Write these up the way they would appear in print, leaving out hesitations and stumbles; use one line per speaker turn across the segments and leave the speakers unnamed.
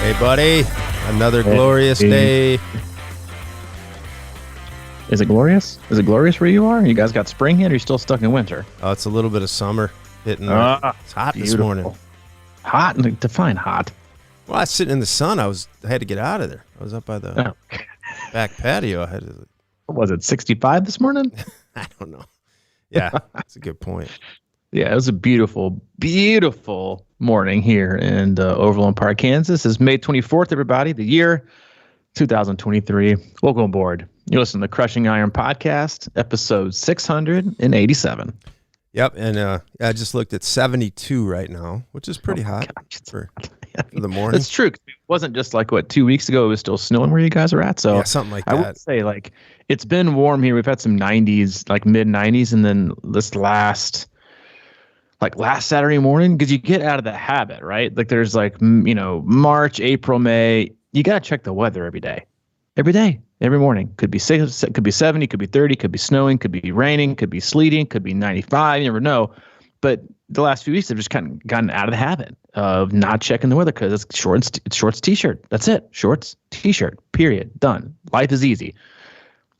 Hey, buddy. Another glorious day.
Is it glorious? Is it glorious where you are? You guys got spring yet, or are you still stuck in winter?
Oh, it's a little bit of summer hitting. It's hot
beautiful.
This morning.
Hot? Define hot.
Well, I was sitting in the sun. I had to get out of there. I was up by the back patio. I had to.
What was it, 65 this morning?
I don't know. Yeah, that's a good point.
Yeah, it was a beautiful, beautiful morning here in Overland Park, Kansas. It's May 24th, everybody, the year 2023. Welcome aboard. You're listening to the Crushing Iron podcast, episode 687.
Yep, and I just looked at 72 right now, which is pretty hot for the morning.
That's true. It wasn't just like, 2 weeks ago, it was still snowing where you guys are at. So
yeah, something like that.
I would say, it's been warm here. We've had some 90s, mid 90s, and then this last Saturday morning, because you get out of the habit, right? There's March, April, May. You got to check the weather every day, every morning. Could be 6, could be 70, could be 30, could be snowing, could be raining, could be sleeting, could be 95. You never know. But the last few weeks, I've just kind of gotten out of the habit of not checking the weather because it's shorts, t-shirt. That's it. Shorts, t-shirt, period. Done. Life is easy.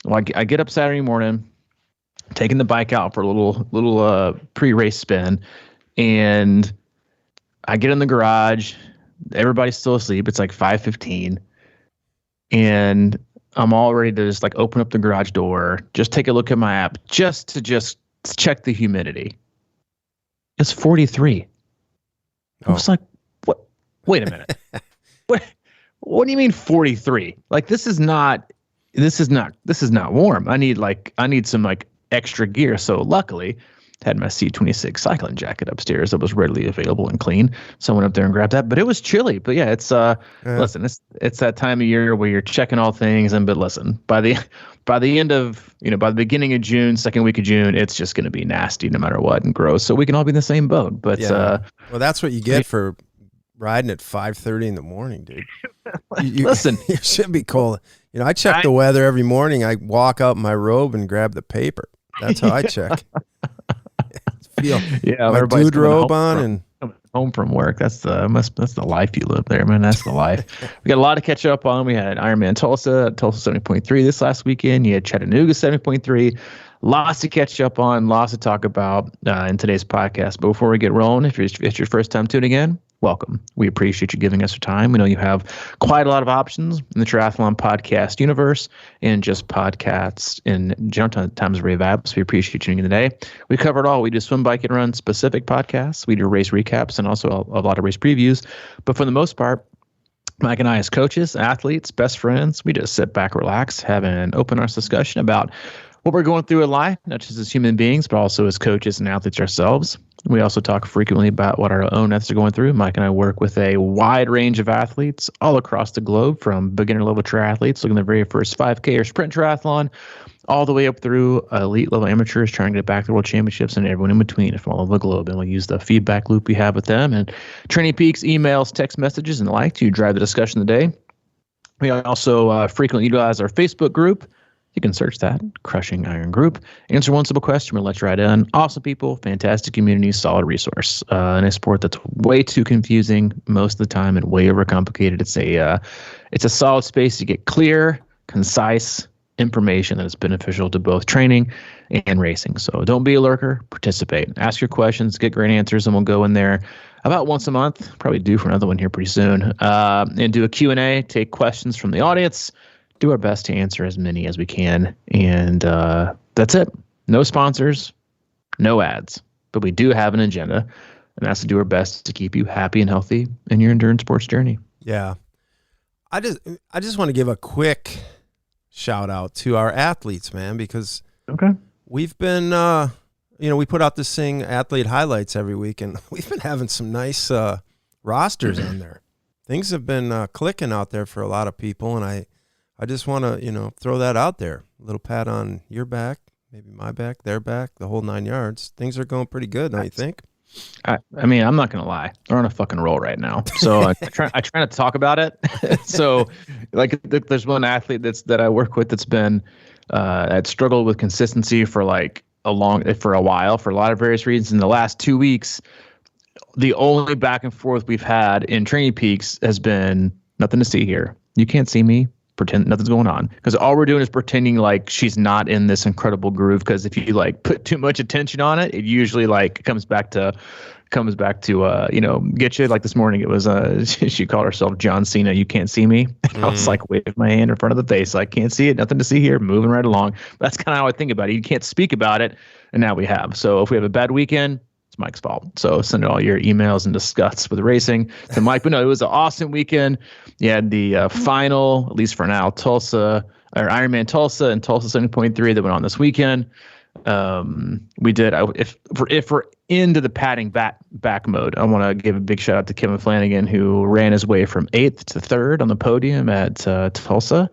Well, I get up Saturday morning, taking the bike out for a little pre-race spin, and I get in the garage. Everybody's still asleep. It's 5:15, and I'm all ready to just open up the garage door, just take a look at my app, just to check the humidity. It's 43. I was like, what? Wait a minute. What do you mean 43? This is not warm. I need some extra gear. So luckily, had my C26 cycling jacket upstairs that was readily available and clean. So I went up there and grabbed that. But it was chilly. But yeah, it's listen, it's that time of year where you're checking all things. But listen, by the end of by the beginning of June, second week of June, it's just going to be nasty no matter what and gross. So we can all be in the same boat. But
well, that's what you get for riding at 5:30 in the morning, dude.
Listen,
you should be cold. I check the weather every morning. I walk out in my robe and grab the paper. That's how I check. My dude robe on and
home from work. That's the life you live there, man. That's the life. We got a lot to catch up on. We had Ironman Tulsa 70.3 this last weekend. You had Chattanooga 70.3. Lots to catch up on, lots to talk about in today's podcast. But before we get rolling, if it's your first time tuning in, welcome. We appreciate you giving us your time. We know you have quite a lot of options in the triathlon podcast universe and just podcasts in general times of apps. We appreciate you tuning in today. We cover it all. We do swim, bike, and run specific podcasts. We do race recaps and also a lot of race previews. But for the most part, Mike and I, as coaches, athletes, best friends, we just sit back, relax, have an open, honest discussion about what we're going through in life, not just as human beings, but also as coaches and athletes ourselves. We also talk frequently about what our own athletes are going through. Mike and I work with a wide range of athletes all across the globe, from beginner level triathletes looking at the very first 5K or sprint triathlon, all the way up through elite level amateurs trying to get back to world championships, and everyone in between from all over the globe. And we use the feedback loop we have with them and Training Peaks, emails, text messages, and the like to drive the discussion today. We also frequently utilize our Facebook group. You can search that, Crushing Iron Group. Answer one simple question, we'll let you right in. Awesome people, fantastic community, solid resource. In a sport that's way too confusing most of the time and way overcomplicated. It's a solid space to get clear, concise information that is beneficial to both training and racing. So don't be a lurker, participate. Ask your questions, get great answers, and we'll go in there about once a month, probably due for another one here pretty soon, and do a Q&A, take questions from the audience, do our best to answer as many as we can. And that's it. No sponsors, no ads. But we do have an agenda, and that's to do our best to keep you happy and healthy in your endurance sports journey.
Yeah. I just want to give a quick shout out to our athletes, man, because we've been, we put out this thing, Athlete Highlights, every week, and we've been having some nice rosters on there. Things have been clicking out there for a lot of people, and I just want to, throw that out there. A little pat on your back, maybe my back, their back, the whole 9 yards. Things are going pretty good, don't you think?
I mean, I'm not going to lie. They're on a fucking roll right now. So I try not to talk about it. So there's one athlete that I work with that's been, that struggled with consistency for a while, for a lot of various reasons. In the last 2 weeks, the only back and forth we've had in Training Peaks has been Nothing to see here. You can't see me. Pretend nothing's going on, because all we're doing is pretending like she's not in this incredible groove. Because if you like put too much attention on it, it usually like comes back to get you. Like this morning, it was she called herself John Cena. You can't see me. I was like waving my hand in front of the face. I can't see it. Nothing to see here. Moving right along. That's kind of how I think about it. You can't speak about it, and now we have. So if we have a bad weekend, it's Mike's fault. So send all your emails and disgust with racing to Mike. But no, it was an awesome weekend. You had the final, at least for now, Ironman Tulsa and Tulsa 70.3 that went on this weekend. We did. If we're into the padding back mode, I want to give a big shout out to Kevin Flanagan, who ran his way from 8th to 3rd on the podium at Tulsa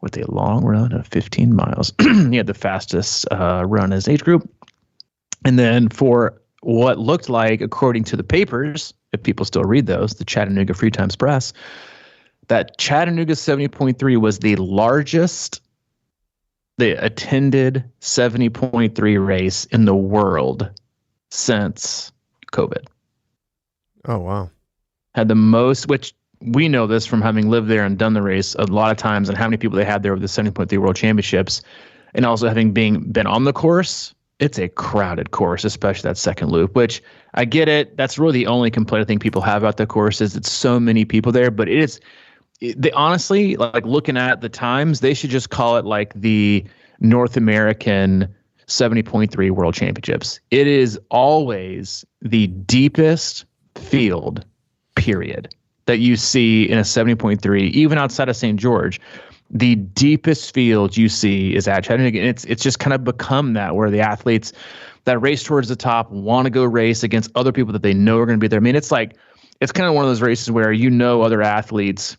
with a long run of 15 miles. He had the fastest run in his age group. And then for what looked like, according to the papers, if people still read those, the Chattanooga Free Times Press, that Chattanooga 70.3 was the largest attended 70.3 race in the world since COVID.
Oh, wow.
Had the most, which we know this from having lived there and done the race a lot of times, and how many people they had there with the 70.3 World Championships, and also having been on the course. It's a crowded course, especially that second loop, which I get it. That's really the only complaint I think people have about the course is it's so many people there. But they honestly, like looking at the times, they should just call it like the North American 70.3 World Championships. It is always the deepest field, period, that you see in a 70.3, even outside of St. George. The deepest field you see is at Chattanooga. And it's just kind of become that, where the athletes that race towards the top want to go race against other people that they know are going to be there. I mean, it's kind of one of those races where other athletes,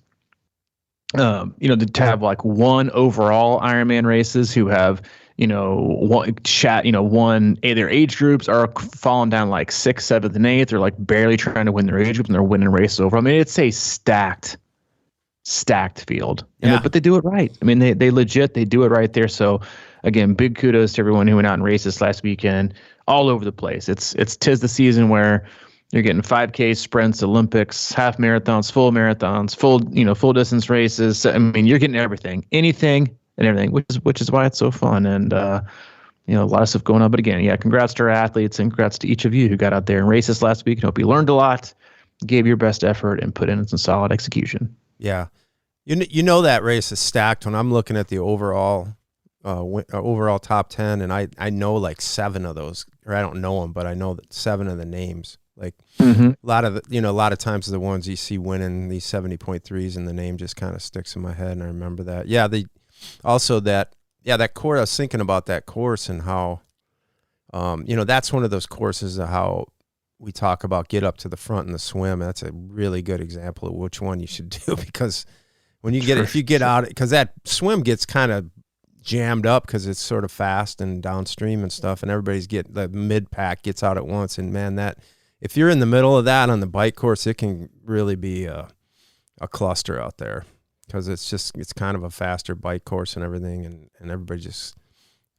to have like one overall Ironman races who have, won their age groups are falling down like 6th, 7th, and 8th. They're like barely trying to win their age group, and they're winning races over. I mean, it's a stacked field. But they do it right. I mean, they legit, they do it right there. So again, big kudos to everyone who went out and raced this last weekend all over the place. Tis the season where you're getting 5K sprints, Olympics, half marathons, full marathons, full distance races. I mean, you're getting anything and everything, which is why it's so fun. And, a lot of stuff going on. But again, congrats to our athletes and congrats to each of you who got out there and raced this last week. I hope you learned a lot, gave your best effort, and put in some solid execution.
Yeah. That race is stacked when I'm looking at the overall top 10, and I know like 7 of those, or I don't know them, but I know that 7 of the names. Like a lot of times the ones you see winning these 70.3s, and the name just kind of sticks in my head, and I remember that. Yeah, that course. I was thinking about that course and how, that's one of those courses of how we talk about get up to the front in the swim. That's a really good example of which one you should do, because when you if you get out, because that swim gets kind of jammed up because it's sort of fast and downstream and stuff, and the mid pack gets out at once, and man, that if you're in the middle of that on the bike course, it can really be a cluster out there, because it's kind of a faster bike course and everything, and everybody is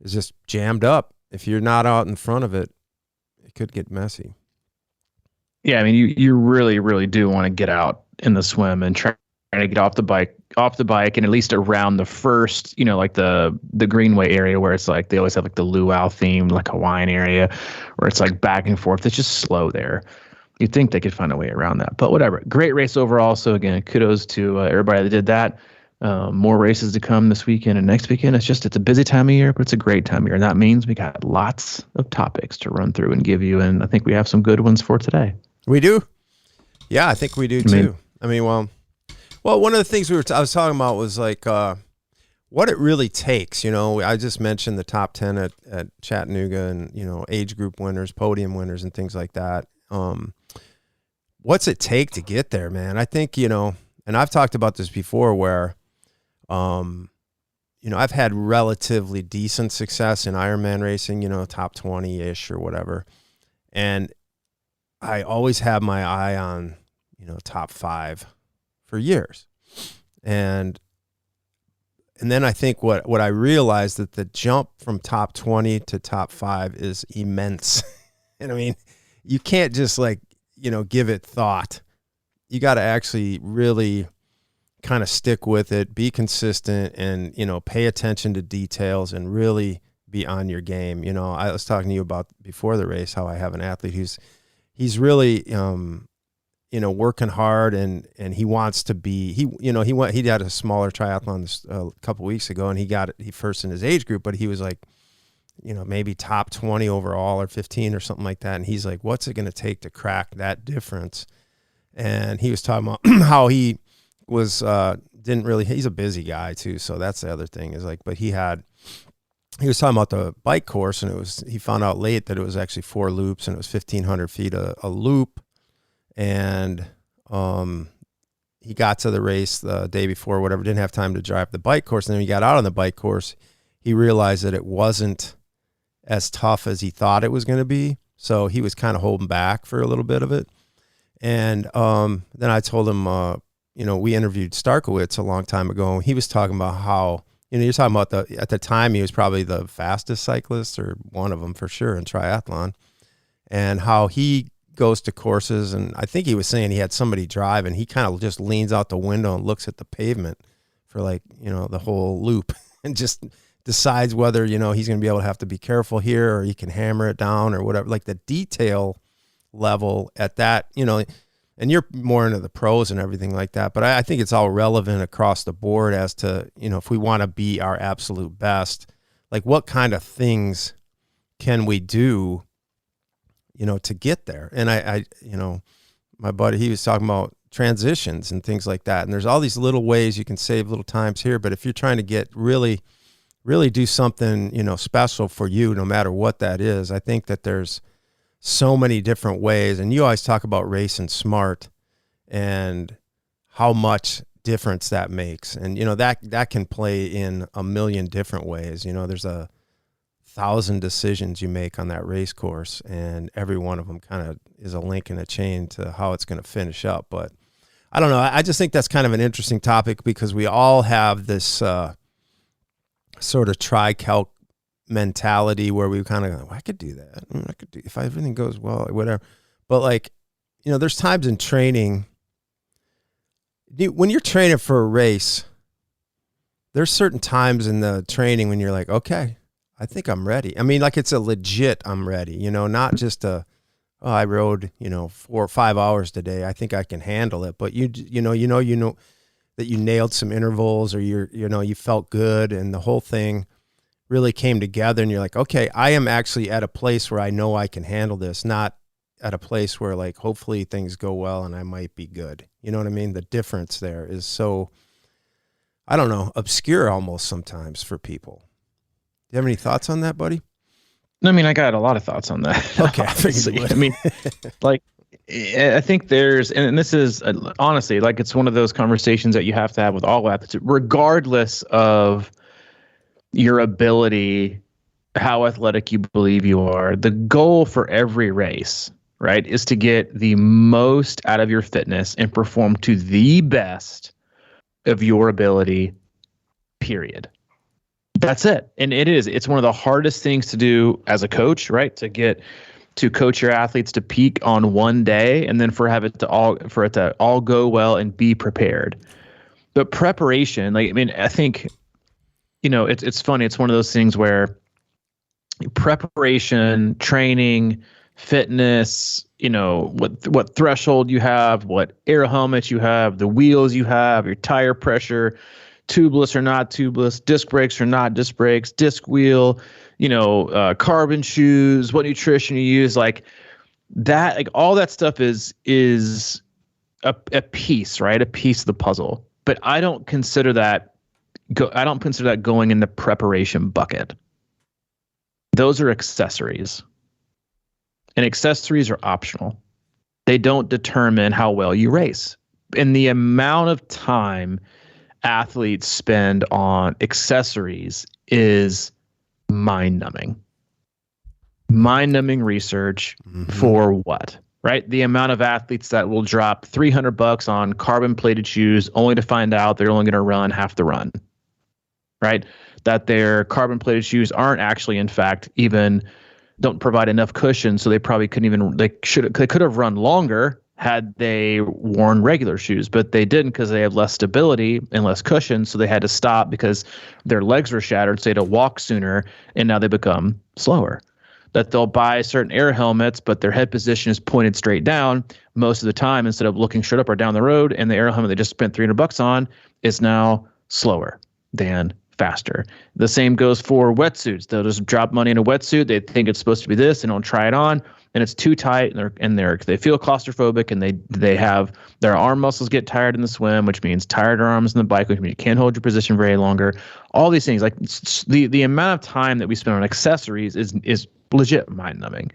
just jammed up. If you're not out in front of it, it could get messy.
Yeah, I mean, you really, really do want to get out in the swim and try to get off the bike, and at least around the first, like the greenway area, where it's like they always have like the luau themed, like Hawaiian area, where it's like back and forth. It's just slow there. You'd think they could find a way around that, but whatever. Great race overall. So again, kudos to everybody that did that. More races to come this weekend and next weekend. It's a busy time of year, but it's a great time of year. And that means we got lots of topics to run through and give you. And I think we have some good ones for today.
We do. Yeah, I think we do too. Well, one of the things I was talking about was like what it really takes. I just mentioned the top 10 at Chattanooga, and age group winners, podium winners, and things like that. What's it take to get there, man? I think and I've talked about this before, where I've had relatively decent success in Ironman racing, top 20-ish or whatever, and I always have my eye on top 5 for years. And then I think what I realized, that the jump from top 20 to top 5 is immense. And I mean, you can't just give it thought. You got to actually really kind of stick with it, be consistent, and, pay attention to details and really be on your game. I was talking to you about before the race how I have an athlete he's really working hard, and he wants to be, he had a smaller triathlon a couple weeks ago, and he first in his age group, but he was like, maybe top 20 overall or 15 or something like that. And he's like, what's it going to take to crack that difference? And he was talking about how he was, he's a busy guy too. So that's the other thing is like, but he was talking about the bike course, and he found out late that it was actually 4 loops, and it was 1,500 feet a loop. And he got to the race the day before, whatever, didn't have time to drive the bike course. And then he got out on the bike course, he realized that it wasn't as tough as he thought it was going to be. So he was kind of holding back for a little bit of it. And then I told him, we interviewed Starkowitz a long time ago, and he was talking about how, you're talking about at the time he was probably the fastest cyclist, or one of them for sure, in triathlon, and how he goes to courses. And I think he was saying he had somebody drive, and he kind of just leans out the window and looks at the pavement for the whole loop and just decides whether, he's going to be able to have to be careful here, or he can hammer it down or whatever, like the detail level at that, and you're more into the pros and everything like that. But I think it's all relevant across the board as to, if we want to be our absolute best, like what kind of things can we do, to get there. And I my buddy, he was talking about transitions and things like that. And there's all these little ways you can save little times here. But if you're trying to get really do something, special for you, no matter what that is, I think that there's so many different ways. And you always talk about racing smart and how much difference that makes. And, that can play in a million different ways. There's 1,000 decisions you make on that race course, and every one of them kind of is a link in a chain to how it's going to finish up. But I don't know. I just think that's kind of an interesting topic, because we all have this sort of tri-calc mentality where we kind of go, I could do that. I could do, if everything goes well, whatever. But there's times in training, when you're training for a race, there's certain times in the training when you're like, okay, I think I'm ready. I mean, it's a legit, I'm ready, not just I rode, 4 or 5 hours today, I think I can handle it. But you know that you nailed some intervals, or you felt good, and the whole thing really came together, and you're like, okay, I am actually at a place where I know I can handle this, not at a place where hopefully things go well and I might be good. You know what I mean? The difference there is so, I don't know, obscure almost sometimes for people. Do you have any thoughts on that, buddy?
I mean, I got a lot of thoughts on that.
Okay. I
mean, I think there's, and this is honestly, it's one of those conversations that you have to have with all athletes, regardless of your ability, how athletic you believe you are. The goal for every race, right, is to get the most out of your fitness and perform to the best of your ability, period. That's it. And it's one of the hardest things to do as a coach, right? To coach your athletes to peak on one day, and then for it to all go well and be prepared. But preparation, I think, it's funny. It's one of those things where preparation, training, fitness, what threshold you have, what aero helmet you have, the wheels you have, your tire pressure, tubeless or not tubeless, disc brakes or not disc brakes, disc wheel, carbon shoes, what nutrition you use, that, all that stuff is a piece, right? A piece of the puzzle. But I don't consider that going in the preparation bucket. Those are accessories. And accessories are optional. They don't determine how well you race. And the amount of time athletes spend on accessories is mind-numbing. Mind-numbing research for what? Right? The amount of athletes that will drop $300 on carbon-plated shoes only to find out they're only going to run half the run. Right? That their carbon-plated shoes aren't actually, in fact, don't provide enough cushion, so they probably couldn't even, they could have run longer had they worn regular shoes, but they didn't because they have less stability and less cushion. So they had to stop because their legs were shattered. So they had to walk sooner, and now they become slower. That they'll buy certain air helmets, but their head position is pointed straight down most of the time instead of looking straight up or down the road. And the air helmet they just spent $300 on is now slower than faster. The same goes for wetsuits. They'll just drop money in a wetsuit. They think it's supposed to be this and don't try it on, and it's too tight, and they feel claustrophobic, and they have their arm muscles get tired in the swim, which means tired arms in the bike, which means you can't hold your position very longer. All these things, like the amount of time that we spend on accessories is legit mind-numbing.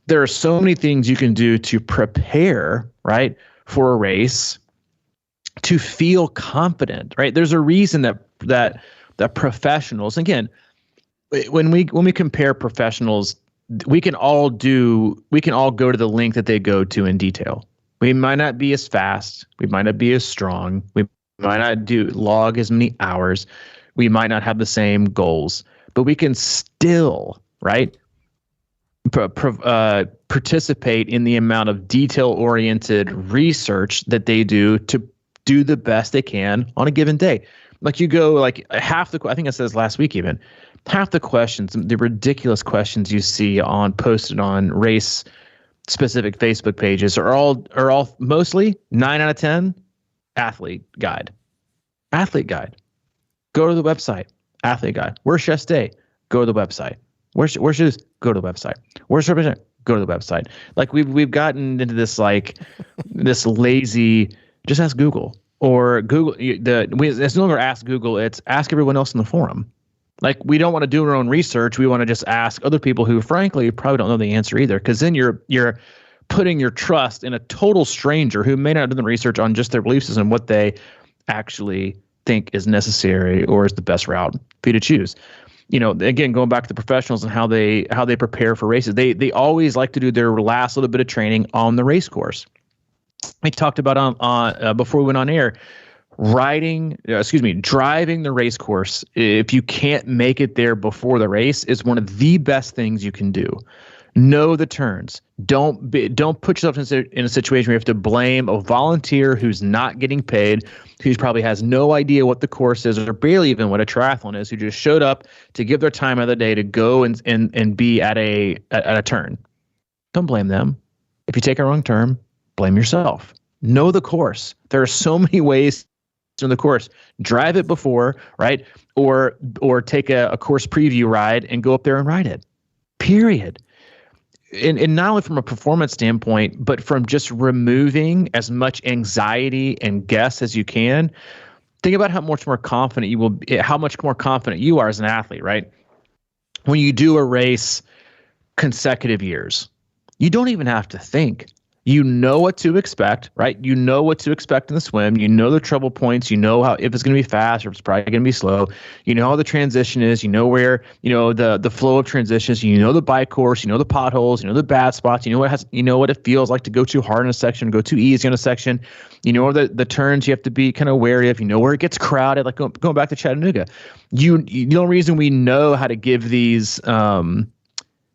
There are so many things you can do to prepare, right, for a race, to feel confident, right? There's a reason that professionals, again, when we compare professionals, we can all go to the length that they go to in detail. We might not be as fast, we might not be as strong, we might not log as many hours, we might not have the same goals, but we can still, right, participate in the amount of detail-oriented research that they do to do the best they can on a given day. Like you go, like I think I said this last week even, half the questions, the ridiculous questions you see posted on race specific Facebook pages are all mostly 9 out of 10 athlete guide. Go to the website, athlete guide. Where's chest day? Go to the website. Where's shoes? Go to the website. Where's represent? Go to the website. Like we've gotten into this this lazy, just ask Google. Or Google, it's no longer ask Google, it's ask everyone else in the forum. Like, we don't want to do our own research. We want to just ask other people who, frankly, probably don't know the answer either. Because then you're putting your trust in a total stranger who may not have done the research on just their belief system, what they actually think is necessary or is the best route for you to choose. Again, going back to the professionals and how they prepare for races, they always like to do their last little bit of training on the race course. We talked about on before we went on air, driving the race course. If you can't make it there before the race, is one of the best things you can do. Know the turns. Don't put yourself in a situation where you have to blame a volunteer who's not getting paid, who probably has no idea what the course is or barely even what a triathlon is, who just showed up to give their time of the day to go and be at a turn. Don't blame them. If you take a wrong turn, blame yourself. Know the course. There are so many ways to know the course. Drive it before, right? Or take a course preview ride and go up there and ride it. Period. And not only from a performance standpoint, but from just removing as much anxiety and guess as you can. Think about how much more confident you are as an athlete, right? When you do a race consecutive years, you don't even have to think. You know what to expect, right? You know what to expect in the swim. You know the trouble points. You know if it's going to be fast or if it's probably going to be slow. You know how the transition is. You know where, the flow of transitions. You know the bike course. You know the potholes. You know the bad spots. You know what it feels like to go too hard in a section, go too easy in a section. You know the turns you have to be kind of wary of. You know where it gets crowded. Like going back to Chattanooga, the only reason we know how to give these,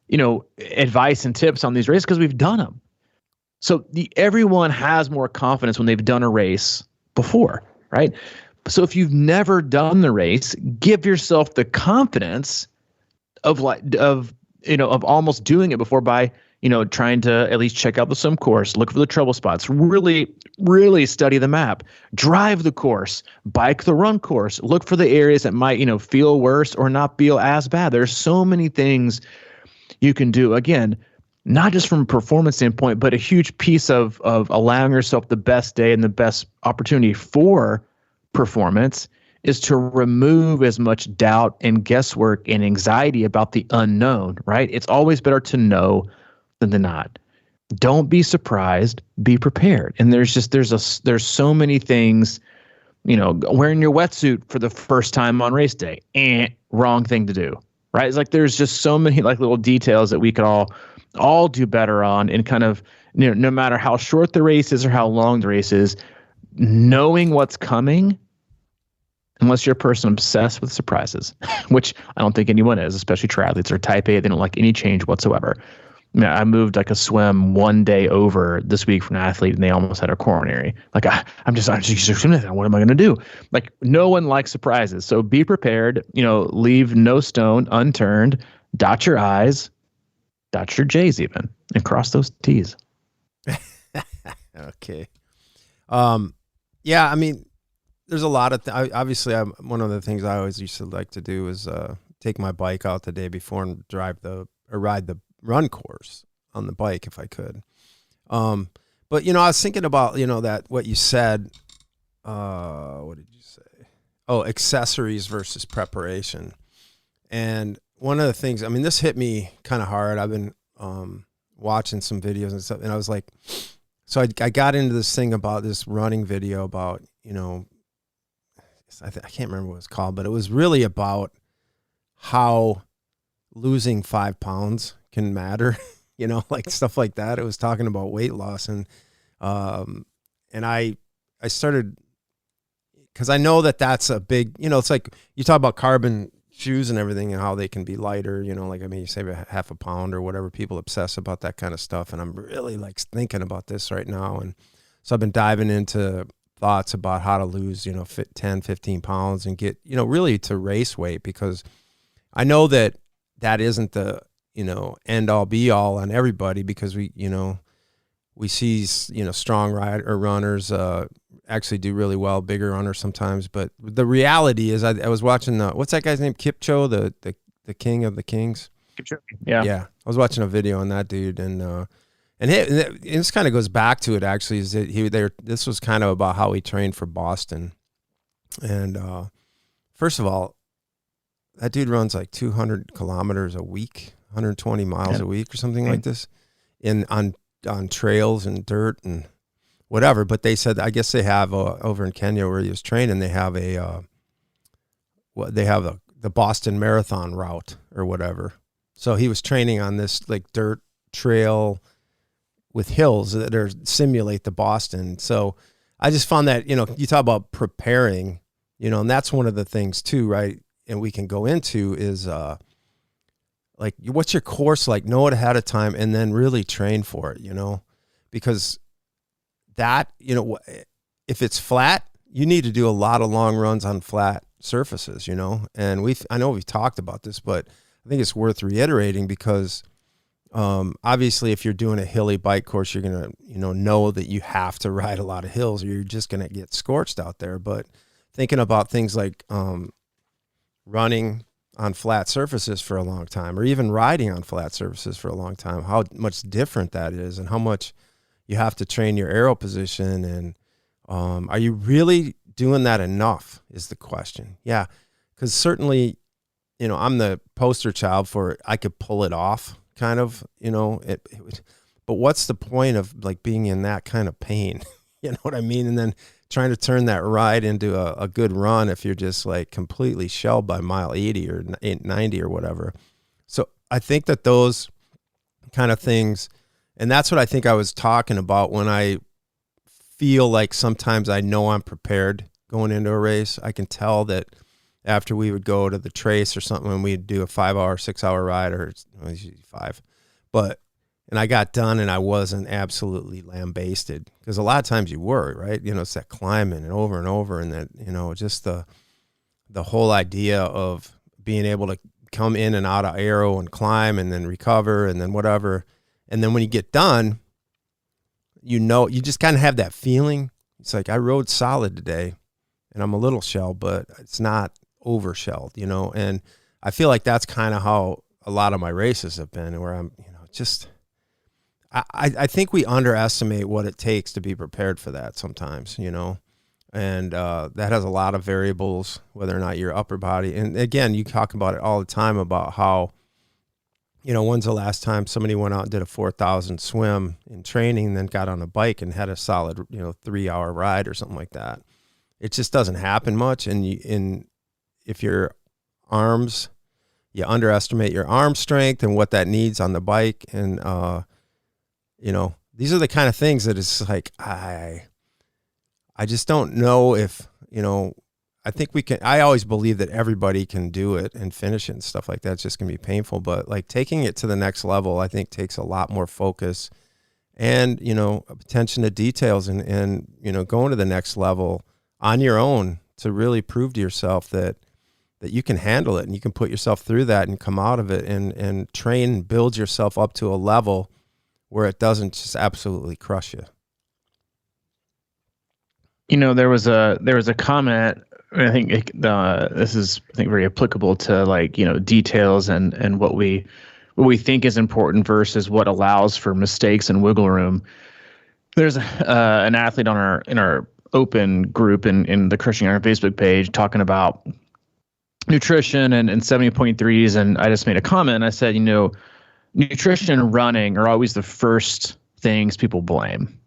advice and tips on these races because we've done them. So everyone has more confidence when they've done a race before, right? So if you've never done the race, give yourself the confidence of almost doing it before by, trying to at least check out the swim course, look for the trouble spots, really, really study the map, drive the course, bike the run course, look for the areas that might, feel worse or not feel as bad. There's so many things you can do. Again, not just from a performance standpoint, but a huge piece of allowing yourself the best day and the best opportunity for performance is to remove as much doubt and guesswork and anxiety about the unknown, right? It's always better to know than to not. Don't be surprised, be prepared. And there's so many things, wearing your wetsuit for the first time on race day, wrong thing to do, right? It's like there's just so many little details that we could all do better on, and kind of, no matter how short the race is or how long the race is, knowing what's coming, unless you're a person obsessed with surprises, which I don't think anyone is, especially triathletes or type A. They don't like any change whatsoever. I moved like a swim one day over this week from an athlete, and they almost had a coronary. Like I'm just what am I going to do? Like no one likes surprises, so be prepared. Leave no stone unturned. Dot your I's, dot your J's, even, and cross those T's.
Okay. Yeah, I mean, there's a lot of obviously one of the things I always used to like to do is take my bike out the day before and ride the run course on the bike if I could. But I was thinking about that what you said. What did you say? Oh, accessories versus preparation. And one of the things, I mean, this hit me kind of hard. I've been watching some videos and stuff, and I was like, so I got into this thing about this running video about I can't remember what it's called, but it was really about how losing 5 pounds can matter, like stuff like that. It was talking about weight loss, and I started, because I know that's a big, it's like you talk about carbon shoes and everything and how they can be lighter, like, I mean, you save a half a pound or whatever. People obsess about that kind of stuff, and I'm really like thinking about this right now, and so I've been diving into thoughts about how to lose 10, 15 pounds and get really to race weight, because I know that isn't the end all be all on everybody, because we see strong runners actually do really well, bigger runners sometimes, but the reality is I was watching what's that guy's name, Kipcho, the king of the kings. Yeah, I was watching a video on that dude, and this kind of goes back to it, actually, is that this was kind of about how he trained for Boston. And first of all, that dude runs like 200 kilometers a week, 120 miles a week or something like this, on trails and dirt and whatever. But they said, I guess they have over in Kenya where he was training, they have the Boston Marathon route or whatever. So he was training on this like dirt trail with hills that simulate the Boston. So I just found that, you talk about preparing, and that's one of the things too, right? And we can go into is like, what's your course like? Know it ahead of time, and then really train for it, because that, if it's flat, you need to do a lot of long runs on flat surfaces, and I know we've talked about this, but I think it's worth reiterating, because obviously if you're doing a hilly bike course, you're going to, know that you have to ride a lot of hills or you're just going to get scorched out there. But thinking about things like running on flat surfaces for a long time, or even riding on flat surfaces for a long time, how much different that is, and how much you have to train your aero position. And are you really doing that enough is the question. Yeah, because certainly, I'm the poster child for it. I could pull it off, kind of, but what's the point of like being in that kind of pain? You know what I mean? And then trying to turn that ride into a good run if you're just like completely shelled by mile 80 or 90 or whatever. So I think that those kind of things, and that's what I think I was talking about when I feel like sometimes I know I'm prepared going into a race. I can tell that after we would go to the trace or something, and we'd do a 5-hour, 6-hour ride, or usually 5, and I got done and I wasn't absolutely lambasted, because a lot of times you were, right? It's that climbing and over, and that, just the whole idea of being able to come in and out of aero and climb and then recover and then whatever. And then when you get done, you just kind of have that feeling. It's like, I rode solid today and I'm a little shelled, but it's not over shelled, and I feel like that's kind of how a lot of my races have been, where I'm, just, I think we underestimate what it takes to be prepared for that sometimes, and that has a lot of variables, whether or not your upper body, and again, you talk about it all the time about how, when's the last time somebody went out and did a 4,000 swim in training, and then got on a bike and had a solid, 3-hour ride or something like that. It just doesn't happen much. And if your arms, you underestimate your arm strength and what that needs on the bike. And, these are the kind of things that it's like, I just don't know if, I think we can. I always believe that everybody can do it and finish it and stuff like that. It's just gonna be painful, but like taking it to the next level, I think takes a lot more focus and attention to details and going to the next level on your own to really prove to yourself that you can handle it and you can put yourself through that and come out of it and train and build yourself up to a level where it doesn't just absolutely crush you.
There was a comment. I think this is very applicable to details and what we think is important versus what allows for mistakes and wiggle room. There's an athlete in our open group in the CrushingIron Facebook page talking about nutrition and 70.3s, and I just made a comment. I said, nutrition and running are always the first things people blame.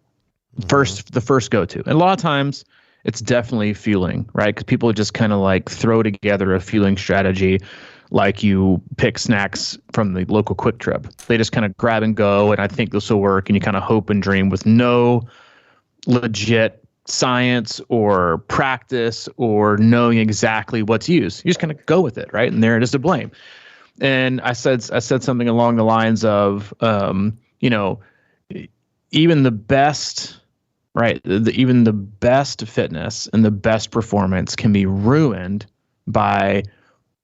The first go-to. And a lot of times it's definitely fueling, right? Because people just kind of throw together a fueling strategy like you pick snacks from the local Quick Trip. They just kind of grab and go, and I think this will work, and you kind of hope and dream with no legit science or practice or knowing exactly what's used. You just kind of go with it, right? And there it is to blame. And I said something along the lines of, even the best, right? Even the best fitness and the best performance can be ruined by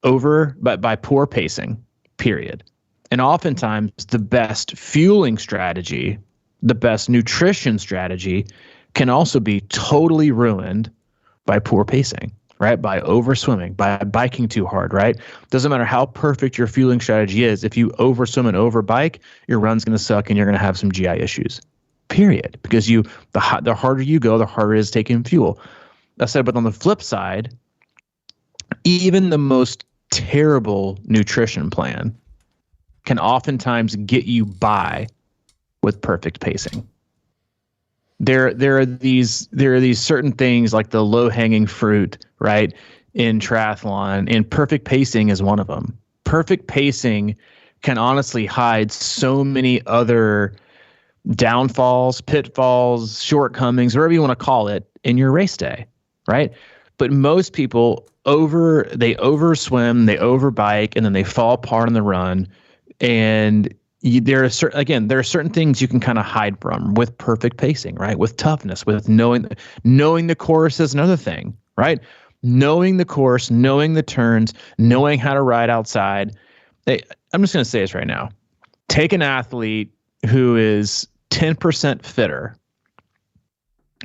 poor pacing, period. And oftentimes the best fueling strategy, the best nutrition strategy can also be totally ruined by poor pacing, right? By overswimming, by biking too hard, right? Doesn't matter how perfect your fueling strategy is. If you overswim and overbike, your run's going to suck and you're going to have some GI issues, period. Because the harder you go, the harder it is taking fuel. I said, but on the flip side, even the most terrible nutrition plan can oftentimes get you by with perfect pacing. There are these certain things like the low-hanging fruit, right, in triathlon, and perfect pacing is one of them. Perfect pacing can honestly hide so many other downfalls, pitfalls, shortcomings, whatever you want to call it, in your race day, right? But most people they overswim, they overbike, and then they fall apart on the run. And there are certain things you can kind of hide from with perfect pacing, right? With toughness, with knowing the course is another thing, right? Knowing the course, knowing the turns, knowing how to ride outside. I'm just going to say this right now. Take an athlete who is 10% fitter,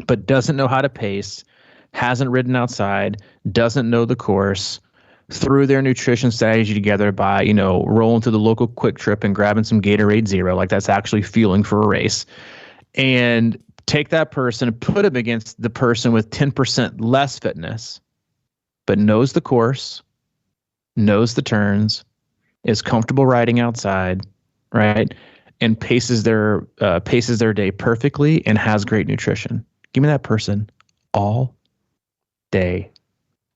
but doesn't know how to pace, hasn't ridden outside, doesn't know the course, threw their nutrition strategy together by, rolling to the local Quick Trip and grabbing some Gatorade Zero, like that's actually fueling for a race, and take that person and put him against the person with 10% less fitness, but knows the course, knows the turns, is comfortable riding outside, right? And paces their day perfectly and has great nutrition. Give me that person all day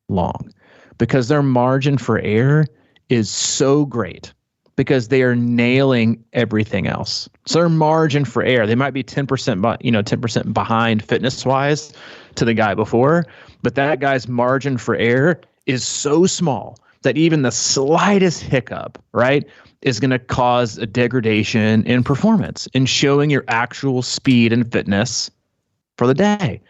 long, because their margin for error is so great because they are nailing everything else. So their margin for error, they might be 10% behind fitness wise to the guy before, but that guy's margin for error is so small that even the slightest hiccup, right, is going to cause a degradation in performance and showing your actual speed and fitness for the day.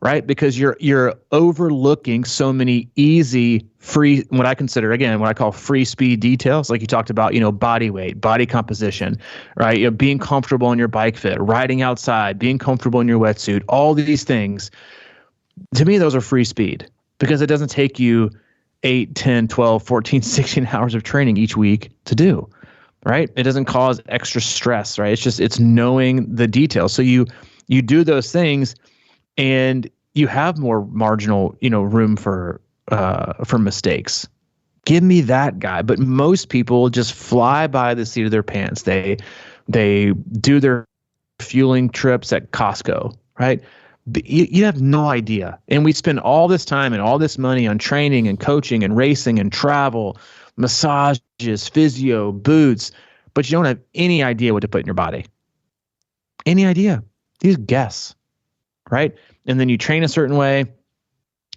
Right? Because you're overlooking so many easy, free, what I call free speed details, like you talked about, body weight, body composition, right? Being comfortable in your bike fit, riding outside, being comfortable in your wetsuit, all these things. To me, those are free speed because it doesn't take you 8, 10, 12, 14, 16 hours of training each week to do, right? It doesn't cause extra stress, right? It's knowing the details. So you do those things, and you have more marginal, room for mistakes. Give me that guy. But most people just fly by the seat of their pants. They do their fueling trips at Costco, right? But you have no idea. And we spend all this time and all this money on training and coaching and racing and travel, massages, physio, boots, but you don't have any idea what to put in your body. Any idea. You just guess. Right? And then you train a certain way,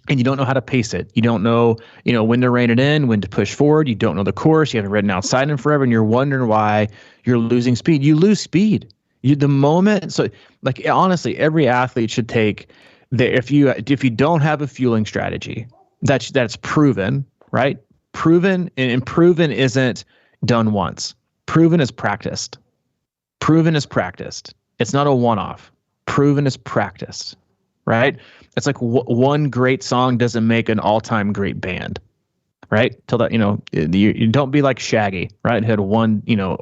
and you don't know how to pace it. You don't know, when to rein it in, when to push forward. You don't know the course. You haven't ridden outside in forever, and you're wondering why you're losing speed. You lose speed. Honestly, every athlete should take if you don't have a fueling strategy, that's proven, right? Proven, and proven isn't done once. Proven is practiced. Proven is practiced. It's not a one-off. Proven is practiced, right? It's like one great song doesn't make an all-time great band, right? Till that, you don't be like Shaggy, right? He had one,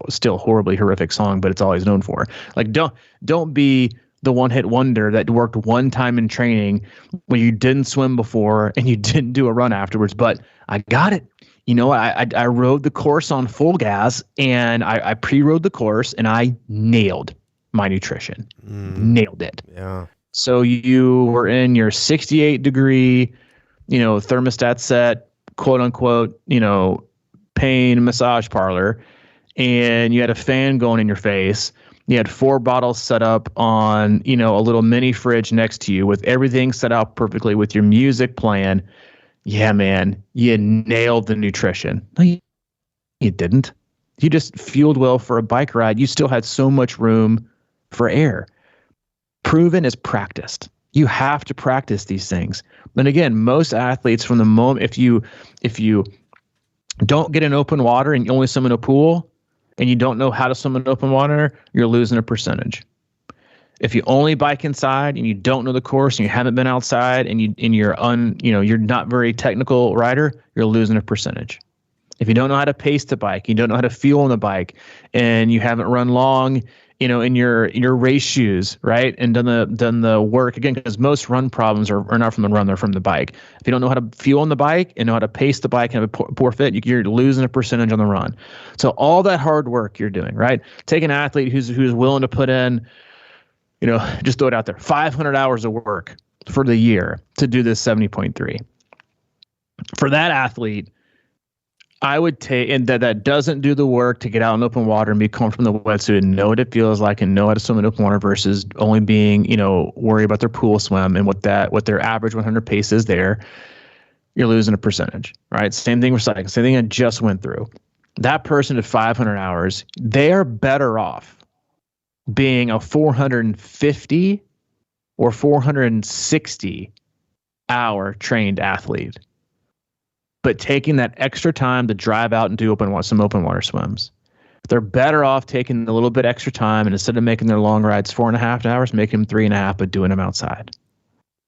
still horribly horrific song, but it's all he's known for. Like, don't be the one-hit wonder that worked one time in training when you didn't swim before and you didn't do a run afterwards, but I got it. I rode the course on full gas, and I pre-rode the course, and I nailed my nutrition. Nailed it.
Yeah.
So you were in your 68-degree, thermostat set, quote unquote, pain massage parlor, and you had a fan going in your face. You had 4 bottles set up on, a little mini fridge next to you with everything set out perfectly with your music playing. Yeah, man, you nailed the nutrition. No, you didn't. You just fueled well for a bike ride. You still had so much room for air. Proven is practiced. You have to practice these things. And again, most athletes from the moment, if you don't get in open water and you only swim in a pool and you don't know how to swim in open water, you're losing a percentage. If you only bike inside and you don't know the course and you haven't been outside and you're not very technical rider, you're losing a percentage. If you don't know how to pace the bike, you don't know how to fuel on the bike, and you haven't run long, in your race shoes, right? And done the work again, because most run problems are not from the run, they're from the bike. If you don't know how to fuel on the bike and know how to pace the bike and have a poor fit, you're losing a percentage on the run. So all that hard work you're doing, right? Take an athlete who's willing to put in, just throw it out there, 500 hours of work for the year to do this 70.3. For that athlete, I would take, and that doesn't do the work to get out in open water and be comfortable in the wetsuit and know what it feels like and know how to swim in open water versus only being, worried about their pool swim and what their average 100 pace is there. You're losing a percentage, right? Same thing with cycling. Same thing I just went through. That person at 500 hours, they are better off being a 450 or 460 hour trained athlete, but taking that extra time to drive out and do some open water swims. They're better off taking a little bit extra time, and instead of making their long rides 4.5 hours, make them 3.5, but doing them outside.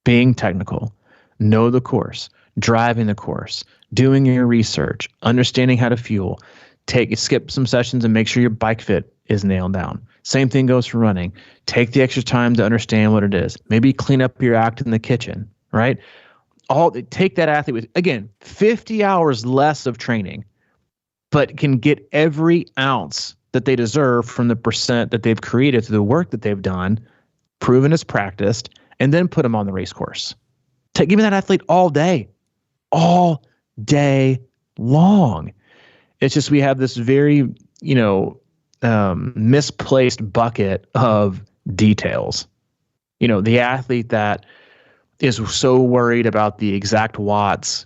Being technical, know the course, driving the course, doing your research, understanding how to fuel, skip some sessions and make sure your bike fit is nailed down. Same thing goes for running. Take the extra time to understand what it is. Maybe clean up your act in the kitchen, right? Take that athlete with, again, 50 hours less of training, but can get every ounce that they deserve from the percent that they've created through the work that they've done, proven as practiced, and then put them on the race course. Give me that athlete all day long. It's just we have this very, misplaced bucket of details. The athlete that is so worried about the exact watts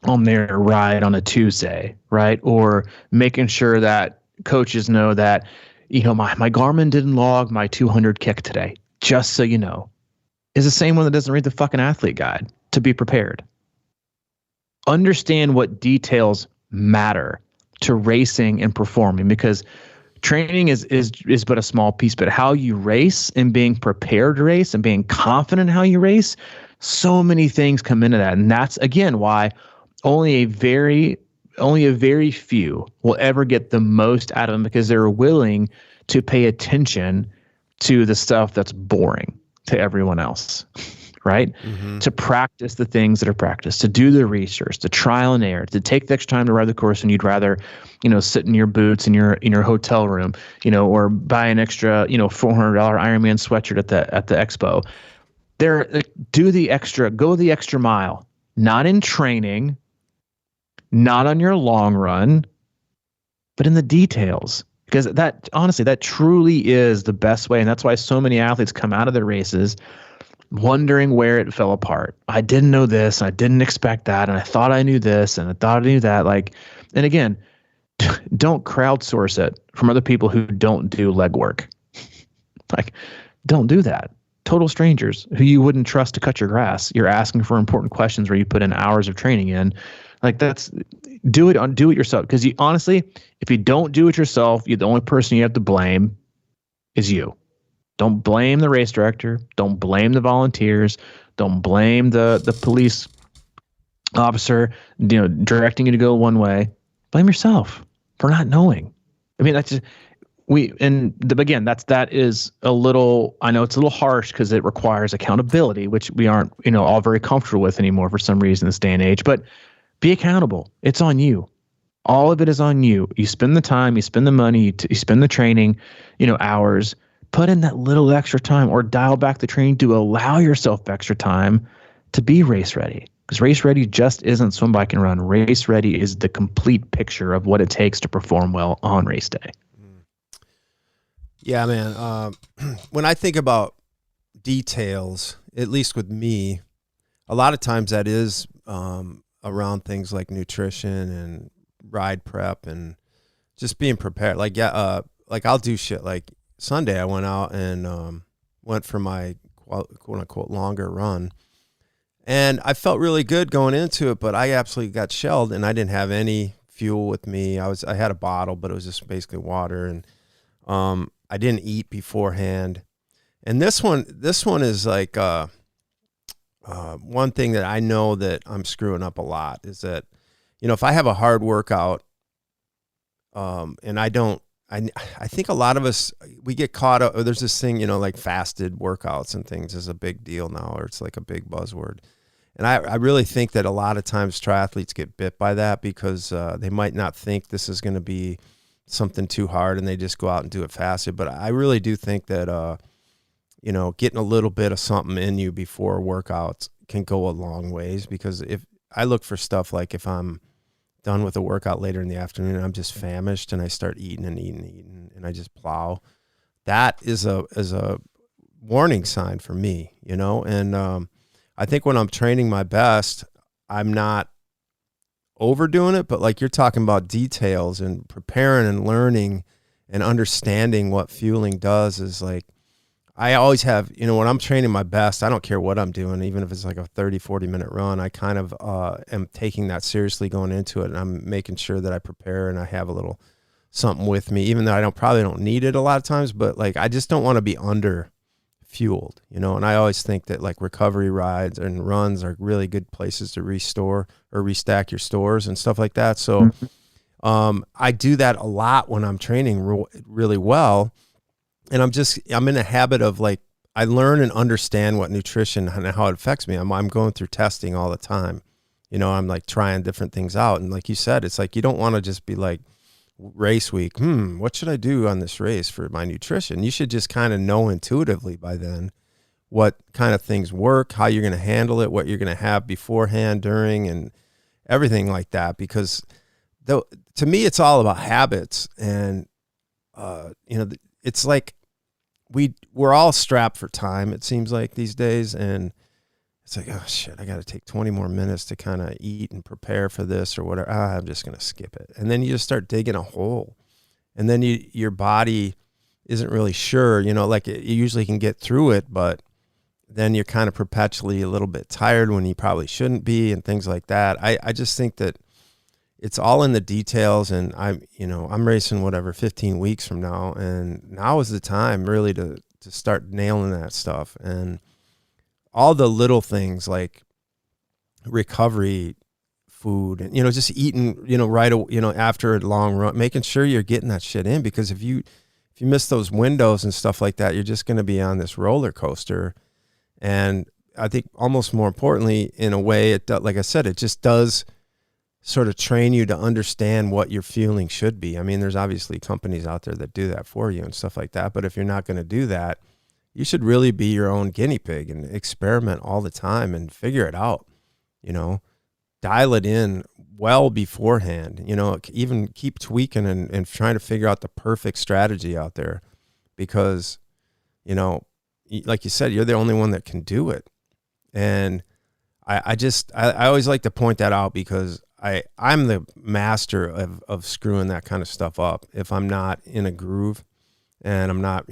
on their ride on a Tuesday, right? Or making sure that coaches know that, my Garmin didn't log my 200 kick today, just so you know, is the same one that doesn't read the fucking athlete guide to be prepared. Understand what details matter to racing and performing, because training is but a small piece, but how you race and being prepared to race and being confident in how you race, so many things come into that. And that's, again, why only a very few will ever get the most out of them, because they're willing to pay attention to the stuff that's boring to everyone else, right? Mm-hmm. To practice the things that are practiced, to do the research, to trial and error, to take the extra time to ride the course, and you'd rather, sit in your boots in your hotel room, or buy an extra, $400 Ironman sweatshirt at the expo. Go the extra mile, not in training, not on your long run, but in the details. Because that, honestly, that truly is the best way. And that's why so many athletes come out of their races wondering where it fell apart. I didn't know this, I didn't expect that, and I thought I knew this, and I thought I knew that. Like, and again, don't crowdsource it from other people who don't do legwork. Like, don't do that. Total strangers who you wouldn't trust to cut your grass. You're asking for important questions where you put in hours of training in. Like, do it yourself. Because you honestly, if you don't do it yourself, you're the only person you have to blame is you. Don't blame the race director. Don't blame the volunteers. Don't blame the police officer, directing you to go one way. Blame yourself for not knowing. I mean, that's just, that is a little, I know it's a little harsh because it requires accountability, which we aren't, all very comfortable with anymore for some reason in this day and age, but be accountable. It's on you. All of it is on you. You spend the time, you spend the money, you spend the training, hours, put in that little extra time or dial back the training to allow yourself extra time to be race ready. Because race ready just isn't swim, bike, and run. Race ready is the complete picture of what it takes to perform well on race day.
Yeah, man. When I think about details, at least with me, a lot of times that is around things like nutrition and ride prep and just being prepared. Like, like I'll do shit. Like Sunday, I went out and went for my quote unquote longer run. And I felt really good going into it, but I absolutely got shelled and I didn't have any fuel with me. I had a bottle, but it was just basically water. And I didn't eat beforehand. And this one is like one thing that I know that I'm screwing up a lot is that, if I have a hard workout and I think a lot of us, we get caught up, there's this thing, like fasted workouts and things is a big deal now, or it's like a big buzzword. And I really think that a lot of times triathletes get bit by that because they might not think this is going to be something too hard and they just go out and do it fasted. But I really do think that, getting a little bit of something in you before workouts can go a long ways, because if I look for stuff like if I'm done with a workout later in the afternoon, I'm just famished and I start eating and I just plow. That is a warning sign for me, and I think when I'm training my best, I'm not overdoing it, but like you're talking about details and preparing and learning and understanding what fueling does is like, I always have, when I'm training my best, I don't care what I'm doing, even if it's like a 30, 40 minute run, I kind of am taking that seriously going into it. And I'm making sure that I prepare and I have a little something with me, even though I probably don't need it a lot of times, but like, I just don't want to be under fueled, and I always think that like recovery rides and runs are really good places to restore or restack your stores and stuff like that. So I do that a lot when I'm training really well. And I'm in a habit of like, I learn and understand what nutrition and how it affects me. I'm going through testing all the time. I'm like trying different things out. And like you said, it's like, you don't want to just be like race week. What should I do on this race for my nutrition? You should just kind of know intuitively by then what kind of things work, how you're going to handle it, what you're going to have beforehand, during, and everything like that. Because to me, it's all about habits. And, it's like we're all strapped for time, it seems like these days. And it's like, oh shit, I got to take 20 more minutes to kind of eat and prepare for this or whatever. I'm just going to skip it. And then you just start digging a hole. And then your body isn't really sure, like you usually can get through it, but then you're kind of perpetually a little bit tired when you probably shouldn't be and things like that. I just think that it's all in the details, and I'm racing 15 weeks from now, and now is the time really to start nailing that stuff. And all the little things like recovery food and, just eating, right, after a long run, making sure you're getting that shit in, because if you miss those windows and stuff like that, you're just going to be on this roller coaster. And I think almost more importantly, in a way, like I said, it just does sort of train you to understand what your fueling should be. I mean, there's obviously companies out there that do that for you and stuff like that. But if you're not going to do that, you should really be your own guinea pig and experiment all the time and figure it out, dial it in well beforehand, even keep tweaking and trying to figure out the perfect strategy out there, because, like you said, you're the only one that can do it. And I always like to point that out because I'm the master of screwing that kind of stuff up. If I'm not in a groove and I'm not,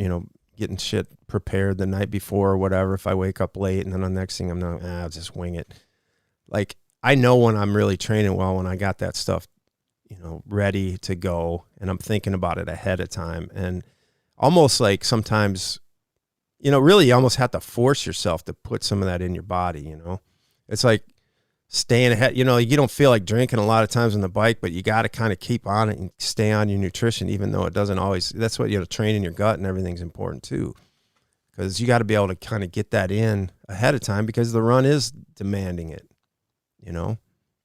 getting shit prepared the night before or whatever, if I wake up late and then the next thing I'm not, I'll just wing it. Like, I know when I'm really training well, when I got that stuff, ready to go and I'm thinking about it ahead of time. And almost like sometimes, really you almost have to force yourself to put some of that in your body, It's like staying ahead, you don't feel like drinking a lot of times on the bike, but you got to kind of keep on it and stay on your nutrition, even though it doesn't always, that's what, training your gut and everything's important too. Because you got to be able to kind of get that in ahead of time because the run is demanding it, You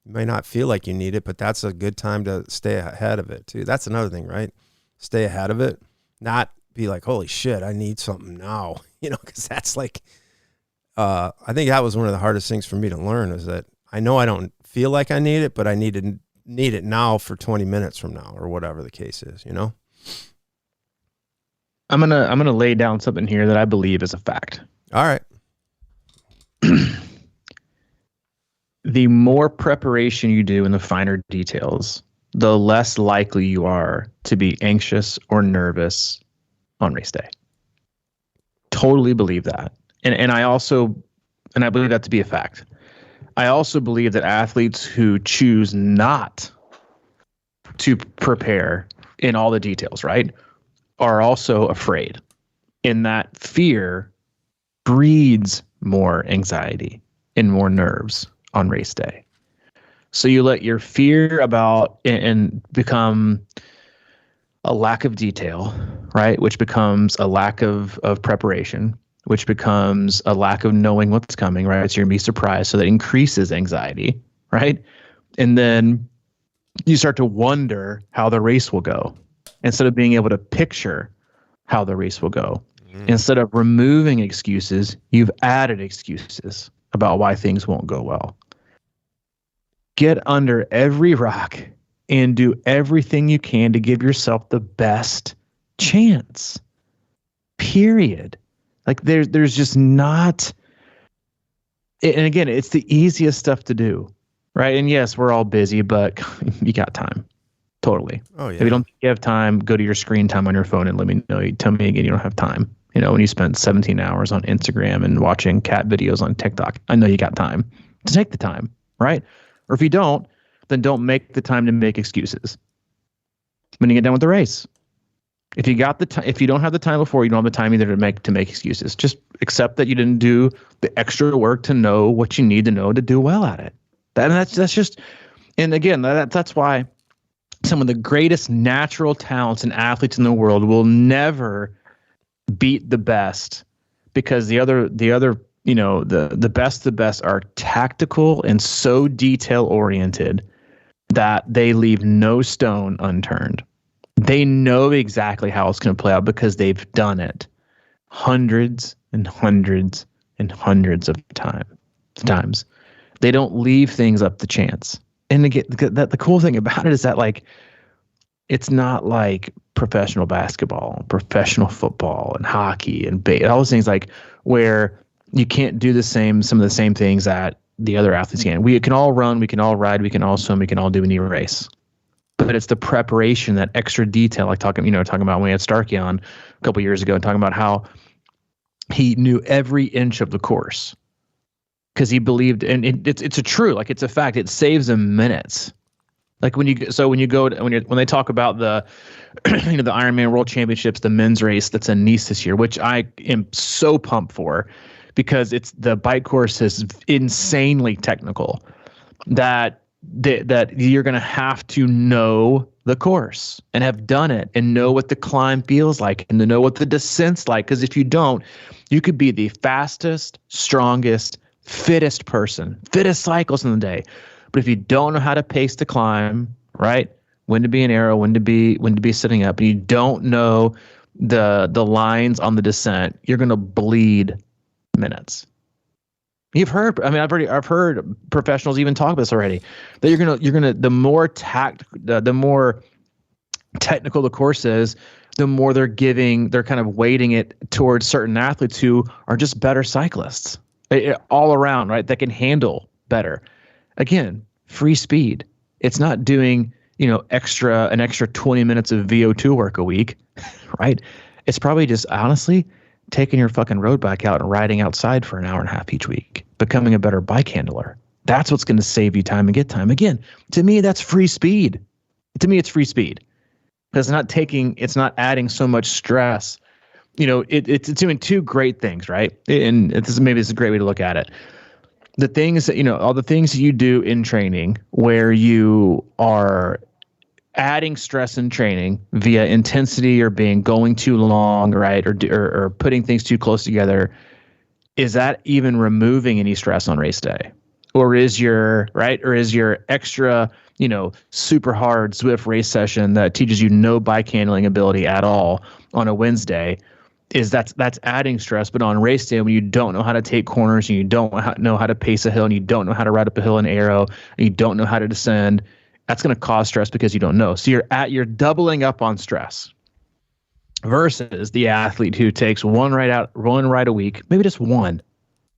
may not feel like you need it, but that's a good time to stay ahead of it too. That's another thing, right? Stay ahead of it, not be like, holy shit, I need something now, because that's like, I think that was one of the hardest things for me to learn is that I know I don't feel like I need it, but I need it now for 20 minutes from now or whatever the case is,
I'm gonna lay down something here that I believe is a fact.
All right.
The more preparation you do in the finer details, the less likely you are to be anxious or nervous on race day. Totally believe that. And I believe that to be a fact. I also believe that athletes who choose not to prepare in all the details, right, are also afraid. And that fear breeds more anxiety and more nerves on race day. So you let your fear about and become a lack of detail, right, which becomes a lack of preparation, which becomes a lack of knowing what's coming, right? So you're going to be surprised. So that increases anxiety, right? And then you start to wonder how the race will go instead of being able to picture how the race will go. Instead of removing excuses, you've added excuses about why things won't go well. Get under every rock and do everything you can to give yourself the best chance. Period. Like there's just not, and again, it's the easiest stuff to do, right? And yes, we're all busy, but you got time. Totally.
Oh, yeah.
If you don't have time, go to your screen time on your phone and let me know. You tell me again you don't have time. When you spend 17 hours on Instagram and watching cat videos on TikTok, I know you got time to take the time, right? Or if you don't, then don't make the time to make excuses when you get done with the race. If you got the time, if you don't have the time before, you don't have the time either to make excuses. Just accept that you didn't do the extra work to know what you need to know to do well at it. That's just, and again, that's why some of the greatest natural talents and athletes in the world will never beat the best, because the best are tactical and so detail oriented that they leave no stone unturned. They know exactly how it's going to play out because they've done it hundreds and hundreds and hundreds of times. They don't leave things up to chance. And again, the cool thing about it is that, like, it's not like professional basketball, professional football, and hockey and all those things, like, where you can't do some of the same things that the other athletes can. We can all run, we can all ride, we can all swim, we can all do any race. But it's the preparation, that extra detail, like talking about when we had Starkey on a couple years ago and talking about how he knew every inch of the course because he believed, and it's a true, like, it's a fact. It saves him minutes. Like when they talk about the the Ironman World Championships, the men's race that's in Nice this year, which I am so pumped for, because the bike course is insanely technical, that you're going to have to know the course and have done it and know what the climb feels like and to know what the descent's like. Because if you don't, you could be the fastest, strongest, fittest cyclist in the day. But if you don't know how to pace the climb, right, when to be an aero, when to be sitting up, and you don't know the lines on the descent, you're going to bleed minutes. I've heard professionals even talk about this already, that you're gonna the more technical the course is, the more they're kind of weighting it towards certain athletes who are just better cyclists all around, right? That can handle better. Again, free speed. It's not doing, an extra 20 minutes of VO2 work a week, right? It's probably just honestly taking your fucking road bike out and riding outside for an hour and a half each week, becoming a better bike handler. That's what's going to save you time and get time. Again, to me, that's free speed. To me, it's free speed. Because it's not adding so much stress. It's doing two great things, right? And this is a great way to look at it. The things that, all the things you do in training where you are adding stress in training via intensity or going too long, right? Or putting things too close together. Is that even removing any stress on race day? Or is your extra, super hard Zwift race session that teaches you no bike handling ability at all on a Wednesday, that's adding stress. But on race day, when you don't know how to take corners and you don't know how to pace a hill and you don't know how to ride up a hill in aero and you don't know how to descend, that's going to cause stress because you don't know. So you're doubling up on stress versus the athlete who takes one ride a week, maybe just one.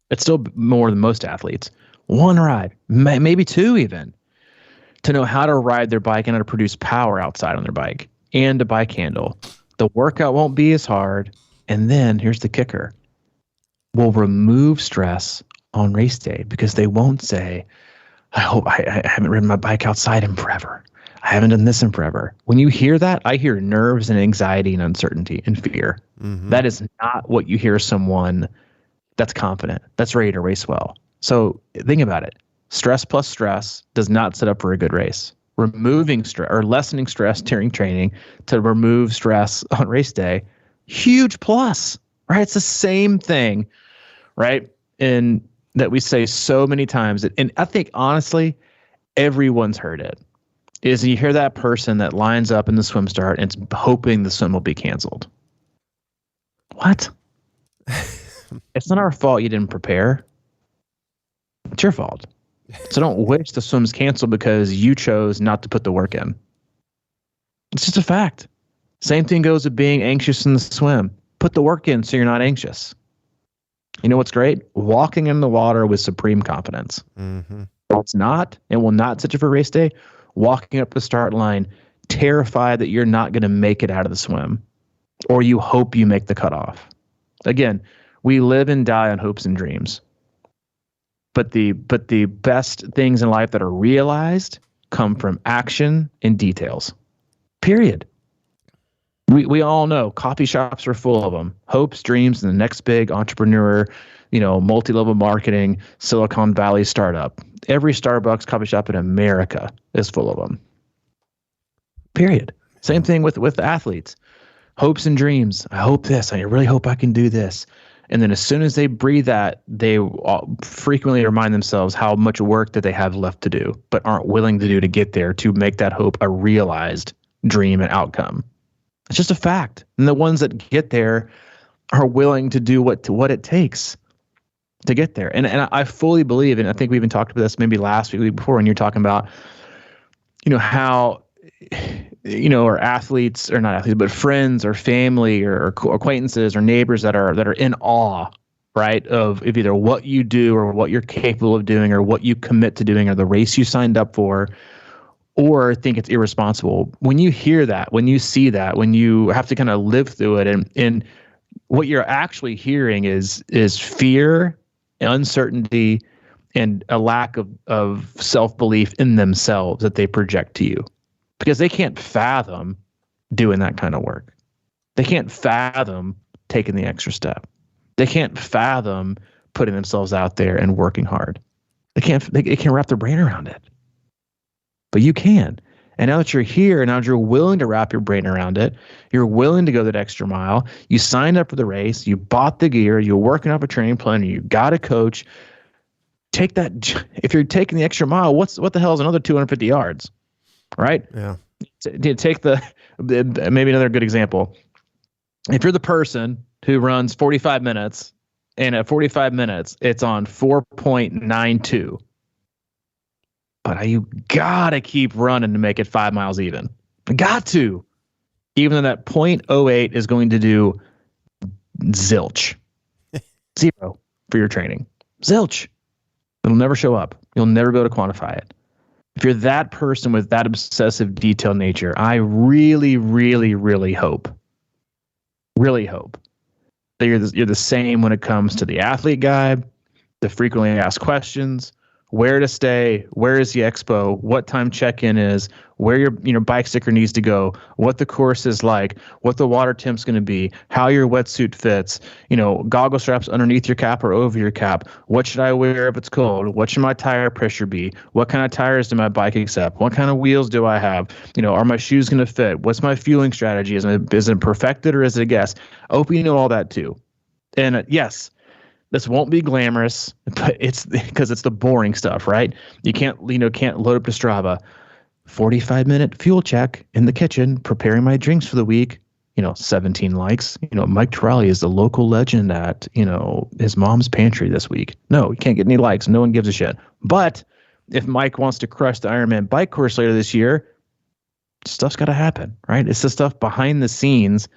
It's still more than most athletes. One ride, maybe two even, to know how to ride their bike and how to produce power outside on their bike and to bike handle. The workout won't be as hard. And then here's the kicker. We'll remove stress on race day because they won't say, I hope I haven't ridden my bike outside in forever. I haven't done this in forever. When you hear that, I hear nerves and anxiety and uncertainty and fear. Mm-hmm. That is not what you hear someone that's confident, that's ready to race well. So think about it. Stress plus stress does not set up for a good race. Removing stress or lessening stress during training to remove stress on race day, huge plus, right? It's the same thing, right? And that we say so many times. And I think, honestly, everyone's heard it. Is you hear that person that lines up in the swim start and it's hoping the swim will be canceled. What? It's not our fault you didn't prepare. It's your fault. So don't wish the swim's canceled because you chose not to put the work in. It's just a fact. Same thing goes with being anxious in the swim. Put the work in so you're not anxious. You know what's great? Walking in the water with supreme confidence. Mm-hmm. It's not, and will not set you for race day. Walking up the start line, terrified that you're not going to make it out of the swim, or you hope you make the cutoff. Again, we live and die on hopes and dreams. But the best things in life that are realized come from action and details. Period. We all know coffee shops are full of them. Hopes, dreams, and the next big entrepreneur, multi-level marketing, Silicon Valley startup. Every Starbucks coffee shop in America is full of them. Period. Same thing with athletes. Hopes and dreams. I hope this. I really hope I can do this. And then as soon as they breathe that, they frequently remind themselves how much work that they have left to do, but aren't willing to do to get there to make that hope a realized dream and outcome. It's just a fact. And the ones that get there are willing to do what it takes to get there. And I fully believe, and I think we even talked about this maybe last week before when you're talking about, how, or athletes or not athletes, but friends or family or acquaintances or neighbors that are in awe, right, of either what you do or what you're capable of doing or what you commit to doing or the race you signed up for, or think it's irresponsible. When you hear that, when you see that, when you have to kind of live through it, and what you're actually hearing is fear, uncertainty, and a lack of self-belief in themselves that they project to you. Because they can't fathom doing that kind of work. They can't fathom taking the extra step. They can't fathom putting themselves out there and working hard. They can't wrap their brain around it. But you can. And now that you're here, now that you're willing to wrap your brain around it, you're willing to go that extra mile, you signed up for the race, you bought the gear, you're working off a training plan, you got a coach. Take that. If you're taking the extra mile, what the hell is another 250 yards? Right?
Yeah.
Take maybe another good example. If you're the person who runs 45 minutes and at 45 minutes, it's on 4.92. But you got to keep running to make it 5 miles even. Got to. even though that 0.08 is going to do zilch. 0 for your training. Zilch. It'll never show up. You'll never be able to quantify it. If you're that person with that obsessive detail nature, I really, really, really hope that you're the same when it comes to the athlete guide, the frequently asked questions, where to stay, where is the expo, what time check-in is, where your bike sticker needs to go, what the course is like, what the water temp's going to be, how your wetsuit fits, goggle straps underneath your cap or over your cap, what should I wear if it's cold, what should my tire pressure be, what kind of tires do my bike accept, what kind of wheels do I have, are my shoes going to fit, what's my fueling strategy, is it perfected or is it a guess? I hope you know all that too. And yes, this won't be glamorous, but it's because it's the boring stuff, right? You can't load up to Strava. 45-minute fuel check in the kitchen, preparing my drinks for the week. 17 likes. Mike Tarrolly is the local legend at his mom's pantry this week. No, you can't get any likes. No one gives a shit. But if Mike wants to crush the Ironman bike course later this year, stuff's got to happen, right? It's the stuff behind the scenes,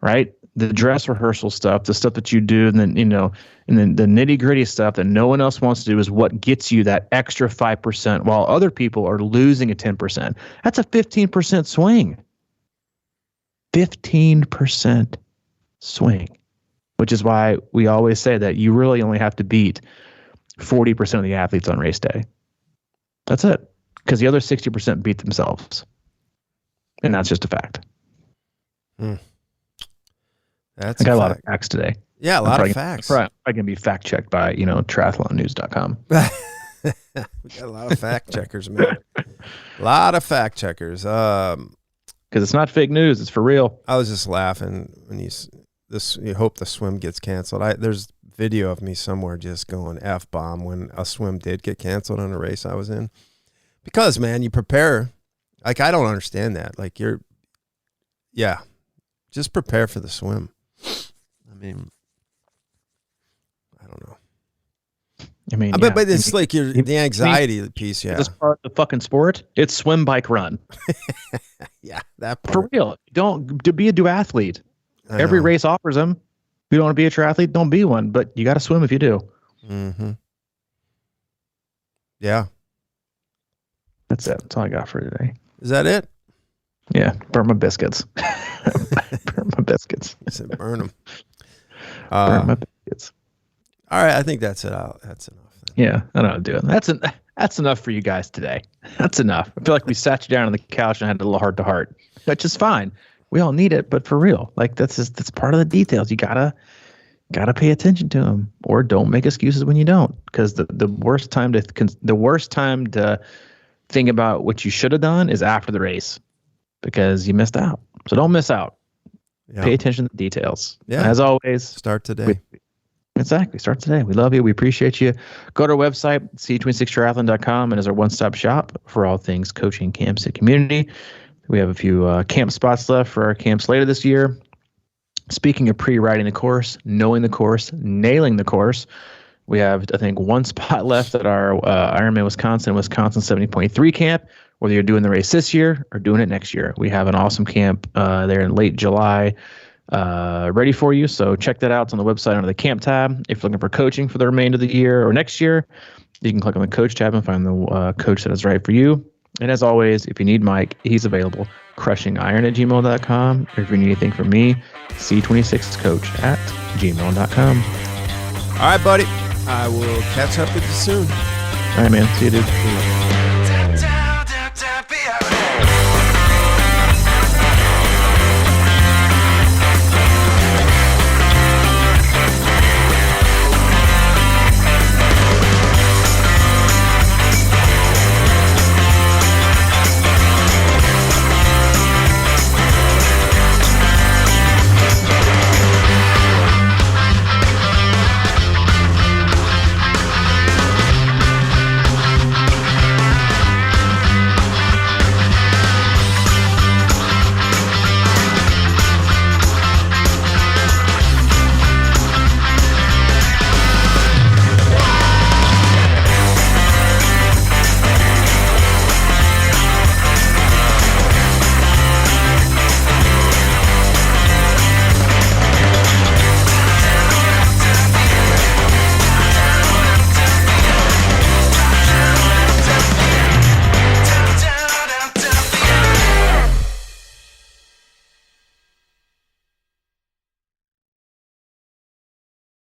right? The dress rehearsal stuff, the stuff that you do, and then and then the nitty gritty stuff that no one else wants to do is what gets you that extra 5%, while other people are losing a 10%. That's a 15% swing. 15% swing, which is why we always say that you really only have to beat 40% of the athletes on race day. That's it, because the other 60% beat themselves, and that's just a fact. I got a lot of facts today.
Yeah, a lot of facts.
I'm going to be fact checked by, triathlonnews.com.
We got a lot of fact checkers, man. A lot of fact checkers.
Because it's not fake news. It's for real.
I was just laughing when you hope the swim gets canceled. There's video of me somewhere just going F-bomb when a swim did get canceled on a race I was in. Because, man, you prepare. Like, I don't understand that. Like, just prepare for the swim. I mean, I don't know. But it's like the anxiety piece. Yeah,
this part of the fucking sport. It's swim, bike, run.
Yeah, that part.
For real. To be a duathlete. Every race offers them. If you don't want to be a triathlete, don't be one. But you got to swim if you do.
Mm-hmm. Yeah,
that's it. That's all I got for today.
Is that it?
Yeah, burn my biscuits. Burn my biscuits.
You said burn them.
Burn my biscuits.
All right, I think that's it. That's enough. Then.
Yeah, I know how to do it. That's enough for you guys today. That's enough. I feel like we sat you down on the couch and had a little heart to heart. That's just fine. We all need it, but for real, like that's part of the details. You gotta pay attention to them, or don't make excuses when you don't. Because the worst time to think about what you should have done is after the race, because you missed out. So don't miss out. Yeah. Pay attention to the details. Yeah. As always,
start today.
Exactly. Start today. We love you. We appreciate you. Go to our website, c26triathlon.com, and is our one-stop shop for all things coaching, camps, and community. We have a few camp spots left for our camps later this year. Speaking of pre-riding the course, knowing the course, nailing the course, we have, I think, one spot left at our Ironman Wisconsin 70.3 camp, whether you're doing the race this year or doing it next year. We have an awesome camp there in late July ready for you. So check that out. It's on the website under the camp tab. If you're looking for coaching for the remainder of the year or next year, you can click on the coach tab and find the coach that is right for you. And as always, if you need Mike, he's available. CrushingIron@gmail.com. Or if you need anything from me, c26coach@gmail.com.
All right, buddy. I will catch up with you soon.
All right, man. See you, dude.